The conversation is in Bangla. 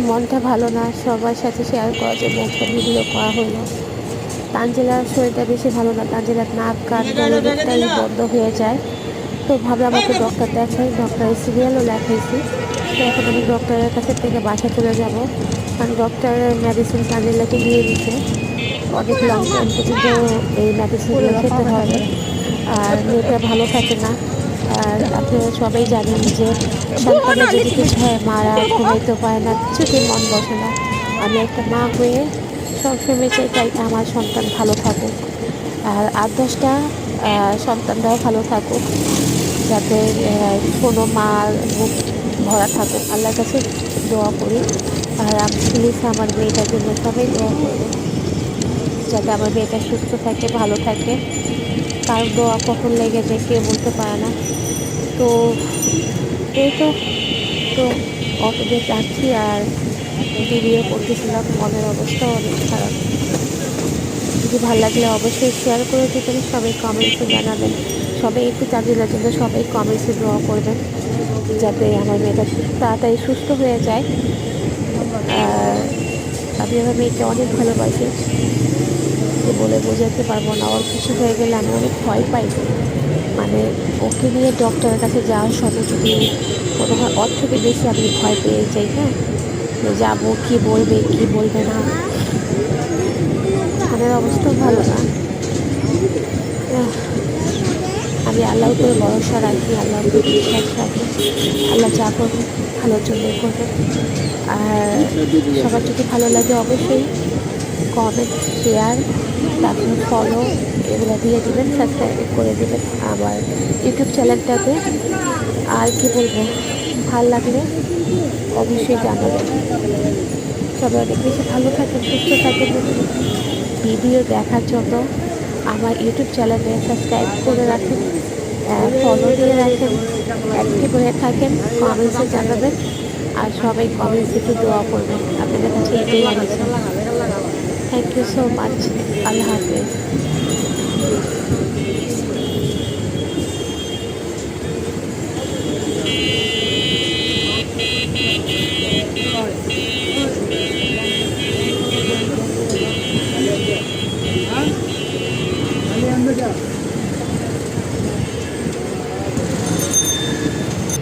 মনটা ভালো না, সবার সাথে শেয়ার করার জন্য একটা ভিডিও করা হলো। তানজিলার শরীরটা বেশি ভালো না, তানজিলার নাক কান অনেকটাই বন্ধ হয়ে যায়। তো ভাবলাম আমাকে ডক্টর দেখাই, ডক্টরের সিরিয়ালও লেখাইছি। তো এখন আমি ডক্টরের কাছে থেকে বাসা চলে যাব, কারণ ডক্টরের মেডিসিন তানজিলাকে দিয়ে দিচ্ছে। অনেক লং টাইম পর্যন্ত এই মেডিসিনগুলো খেতে হবে, আর মেয়েটা ভালো থাকে না। আর আপনারা সবাই জানেন যে সন্তানের যদি কিছু হয় মারা ঘুমাইতে পারে না, কিছুতেই মন বসে না। আমি একটা মা হয়ে সবসময় চাই আমার সন্তান ভালো থাকুক, আর 8-10টা সন্তানরাও ভালো থাকুক, যাতে কোনো মার মুখ ভরা থাকুক। আল্লাহর কাছে দোয়া করি। আর আমি প্লিজ আমার মেয়েটার জন্য সবাই দোয়া করবেন, যাতে আমার মেয়েটা সুস্থ থাকে, ভালো থাকে। কার দোয়া কখন লেগে যায় কেউ বলতে পারে না। তো এই তো অটোতে যাচ্ছি আর ভিডিও করতেছিলাম, মনের অবস্থা অনেক খারাপ। যদি ভালো লাগলে অবশ্যই শেয়ার করে দেবেন, সবাই কমেন্টসে জানাবেন। সবাই একটু তানজিলার জন্য সবাই কমেন্টসে দোয়া করবেন, যাতে আমার মেয়েটা তাড়াতাড়ি সুস্থ হয়ে যায়। আর আমি আমার মেয়েকে অনেক ভালোবাসি, যে বলে বোঝাতে পারবো না। ওর কিছু হয়ে গেলে আমি অনেক ভয় পাই, মানে ওকে নিয়ে ডক্টরের কাছে যাওয়ার সময় যদি মনে হয় ওর থেকে বেশি আমি ভয় পেয়ে যাই। হ্যাঁ, যাবো, কি বলবে কি বলবে না। মনের অবস্থা ভালো না। আমি আল্লাহর উপরে ভরসা রাখি, আল্লাহর উপরে বিশ্বাস রাখি। আল্লাহ যা করবে ভালোর জন্যই করবে। আর সবার যদি ভালো লাগে অবশ্যই কমেন্ট, শেয়ার, তারপর ফলো এগুলো দিয়ে দেবেন, সাবস্ক্রাইব করে দেবেন আমার ইউটিউব চ্যানেলটাকে। আর কি বলবো, ভাল লাগলে অবশ্যই জানাবেন। সবাই অনেক বেশি ভালো থাকেন, সুস্থ থাকেন। ভিডিও দেখার জন্য আমার ইউটিউব চ্যানেলে সাবস্ক্রাইব করে রাখেন, ফলো দিয়ে রাখেন, অ্যাক্টিভ হয়ে থাকেন, কমেন্টসে জানাবেন। আর সবাই কমেন্টসে একটু দোয়া করবেন, আপনাদের কাছে এটাই আমি চাই। Thank you so much. Allah হাফেজ।